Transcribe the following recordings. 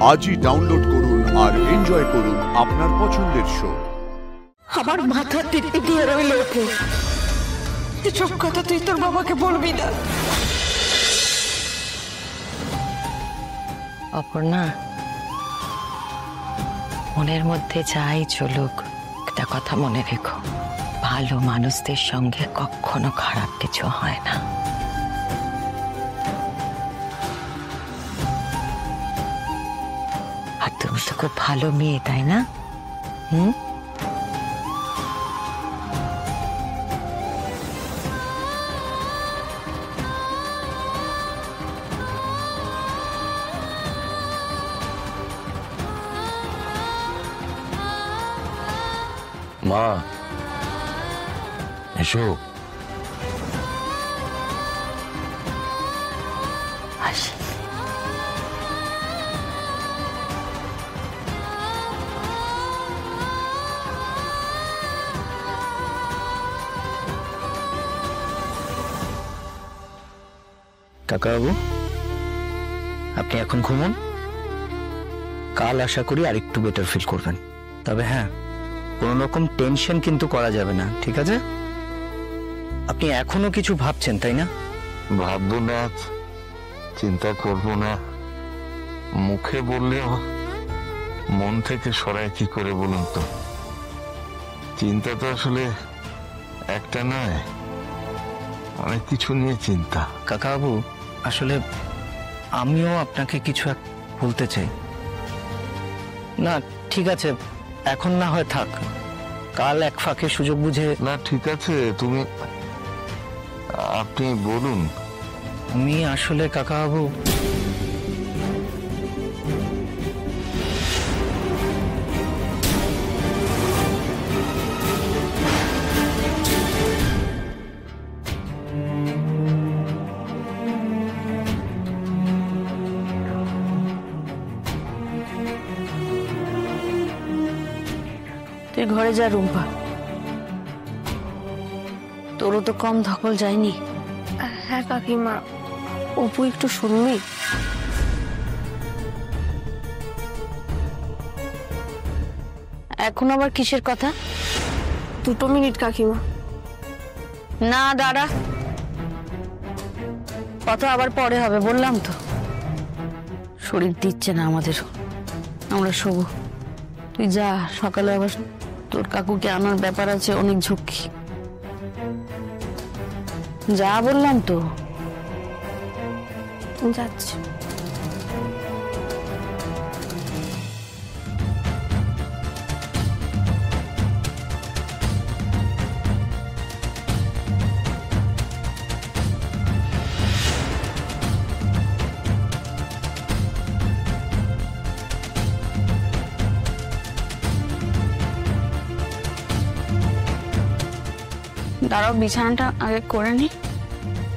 আজই ডাউনলোড করুন আর এনজয় করুন আপনার পছন্দের শো। আমার মাথা টিপে দিয়ে রইল ওকে, এসব কথা তুই তোর বাবাকে বলবি না। অপর্ণা, মনের মধ্যে যাই চলুক, একটা কথা মনে রেখো, ভালো মানুষদের সঙ্গে কখনো খারাপ কিছু হয় না। আর তুমি তো খুব ভালো মেয়ে, তাই না? মা এসো। আসি। কাকাবাবু, আপনি এখন ঘুমুন, কাল আশা করি আরেকটু বেটার ফিল করবেন। তবে হ্যাঁ, কোনো রকম টেনশন কিন্তু করা যাবে না, ঠিক আছে? আপনি এখনো কিছু ভাবছেন, তাই না? ভাববো না, চিন্তা করবো না, মুখে বললেও মন থেকে সরায় কি করে বলুন তো? চিন্তা তো আসলে একটা নয়, অনেক কিছু নিয়ে চিন্তা। কাকাবাবু, আসলে আমিও আপনাকে কিছু বলতে চাই। না ঠিক আছে, এখন না হয় থাক, কাল এক ফাঁকে সুযোগ বুঝে। না ঠিক আছে, আপনি বলুন। আমি আসলে কাকাবাবু, তুই ঘরে যা রুম্পা, তোরও তো কম ধকল যায়নি। হ্যাঁ কাকিমা, অপু একটু শুনবি? এখন আবার কিসের কথা? 2 মিনিট কাকিমা। না দাঁড়া, কথা আবার পরে হবে, বললাম তো। শরীর দিচ্ছে না আমাদের, আমরা শোবো। তুই যা, সকালে আবার তোর কাকুকে আনার ব্যাপার আছে, অনেক ঝুঁকি। যা বললাম তো। যাচ্ছি। দাঁড়াও, বিছানাটা আগে করে নি।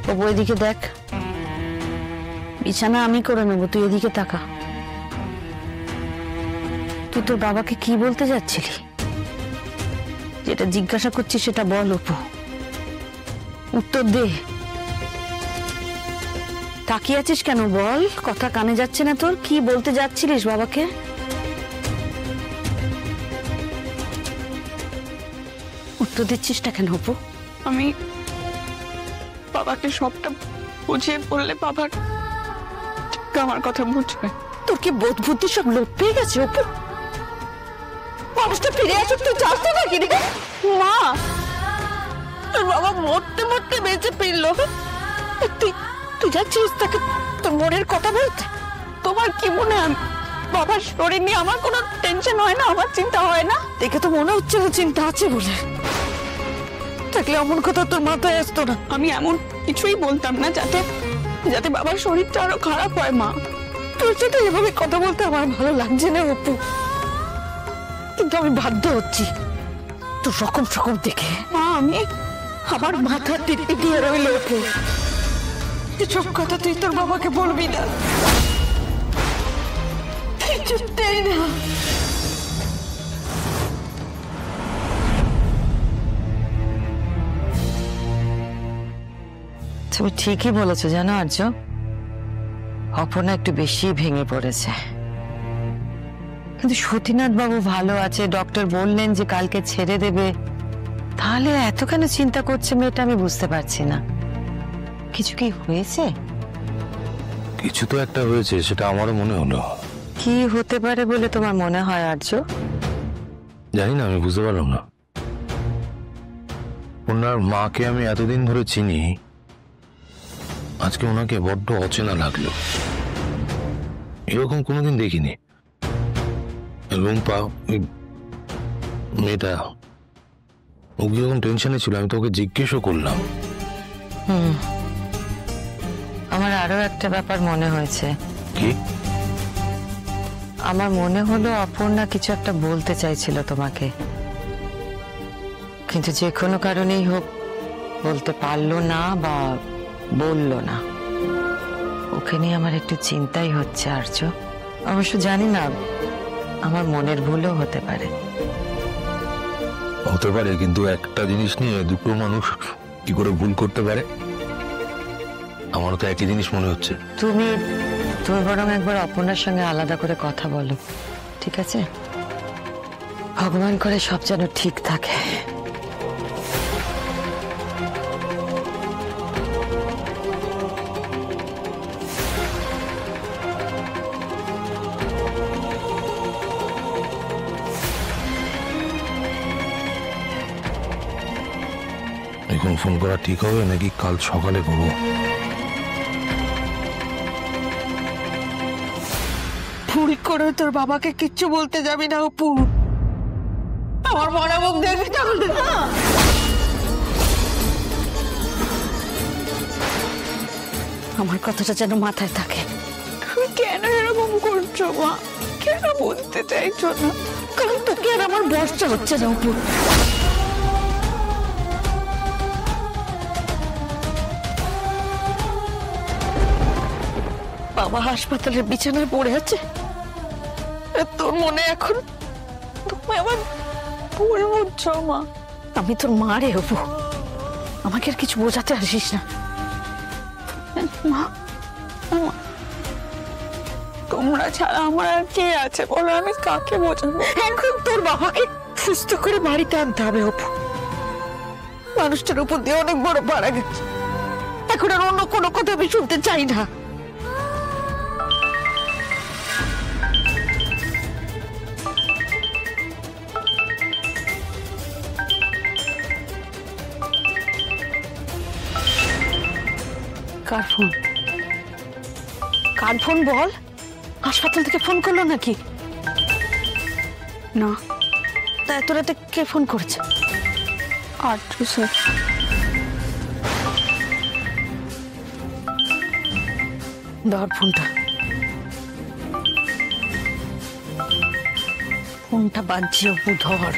তবু এদিকে দেখ, বিছানা আমি করে নেবো, তুই এদিকে তাকা। তুই তোর বাবাকে কি বলতে যাচ্ছিলি? যেটা জিজ্ঞাসা করছিস সেটা বল অপু, উত্তর দে। তাকিয়ে আছিস কেন বল? কথা কানে যাচ্ছে না তোর? কি বলতে যাচ্ছিলিস বাবাকে? উত্তর দিচ্ছিস না কেন অপু? আমি বাবাকে সবটা বুঝিয়ে বললে বাবা ঠিক আমার কথা বুঝবে। তোর কি বোধ বুদ্ধি সব লোপ পেয়ে গেছে অপু? মানুষটা ফিরে আসুক, তুই চাস তো নাকি রে? মা, তোর বাবা মরতে মরতে বেঁচে ফিরলো, তুই যাচ্ছিস তাকে তোর মনের কথা বলতে? তোমার কি মনে হয় বাবার শরীর নিয়ে আমার কোনো টেনশন হয় না, আমার চিন্তা হয় না? দেখে তো মনে হচ্ছে না চিন্তা আছে বলে। থাকলে এমন কথা তোর মাথায় আসতো না। আমি এমন কিছুই বলতাম না যাতে যাতে বাবার শরীরটা আরো খারাপ হয়। মা, তোর সাথে এভাবে কথা বলতে আমার ভালো লাগছে না অপু, কিন্তু আমি বাধ্য হচ্ছি তোর রকম সকম দেখে। মা, আমি আমার মাথা টিপে দিয়ে রইল অপু, এসব কথা তুই তোর বাবাকে বলবি না। কিছুতেই না। তুমি ঠিকই বলেছো, জানো আর্য, অপর্ণা একটু বেশি ভেঙে পড়েছে। কিন্তু সতীনাথ বাবু ভালো আছে, ডক্টর বললেন যে কালকে ছেড়ে দেবে। তাহলে এত কেন চিন্তা করছে মেয়েটা আমি বুঝতে পারছি না। কিছু কি হয়েছে? কিছু তো একটা হয়েছে, সেটা আমারও মনে হলো। কি হতে পারে বলে তোমার মনে হয় আর্য? জানি না, আমি বুঝতে পারলাম না। ওনার মাকে আমি এতদিন ধরে চিনি, আজকে ওনাকে বড্ড অচেনা লাগলো। এরকম কোনোদিন দেখিনি। রুম্পা, ওই মেয়েটা, ও কিরকম টেনশনে ছিল, আমি তো ওকে জিজ্ঞেসও করলাম। আমার আরো একটা ব্যাপার মনে হয়েছে। কি? আমার মনে হলো অপর্ণা কিছু একটা বলতে চাইছিল তোমাকে, কিন্তু যে কোনো কারণেই হোক বলতে পারলো না বা বললো না। ওকে নিয়ে আমার একটু চিন্তাই হচ্ছে আর্য। অবশ্য জানি না, আমার মনের ভুলও হতে পারে। হতে পারে, কিন্তু একটা জিনিস নিয়ে দুটো মানুষ কি করে ভুল করতে পারে? আমারও তো একই জিনিস মনে হচ্ছে। তুমি বরং একবার অপর্ণার সঙ্গে আলাদা করে কথা বলো, ঠিক আছে? ভগবান করে সব যেন ঠিক থাকে। এখন ফোন করা ঠিক হবে নাকি কাল সকালে করবো? ভুল করে তোর বাবাকে কিচ্ছু বলতে যাবি না অপু। আমার মরা মুখ দেখবি তাহলে না? আমার কথাটা যেন মাথায় থাকে। তুমি কেন এরকম করছো মা? কেন বলতে চাইছো না? কারণ তোকে আর আমার বর্ষা হচ্ছে না অপু। বাবা হাসপাতালের বিছানায় পড়ে আছে, আর তোর মনে এখন তুমি আমার ভুল বুঝছো মা। আমি তোর মা রে অপু, আমাকে আর কিছু বোঝাতে আসিস না। মা, মা, তোমরা ছাড়া আমার আর কে আছে বলো? আমি কাকে বোঝাবো? এখন তোর বাবাকে সুস্থ করে বাড়িতে আনতে হবে অপু। মানুষটার উপর দিয়ে অনেক বড় পাড়া গেছে, এখন আর অন্য কোনো কথা আমি শুনতে চাই না। কার ফোন? কার ফোন বল? হাসপাতাল থেকে ফোন করলো নাকি? না, তা এত রাতে কে ফোন করেছে? আর্য স্যার। ধর ফোনটা, ফোনটা বাজছে অপু, ধর।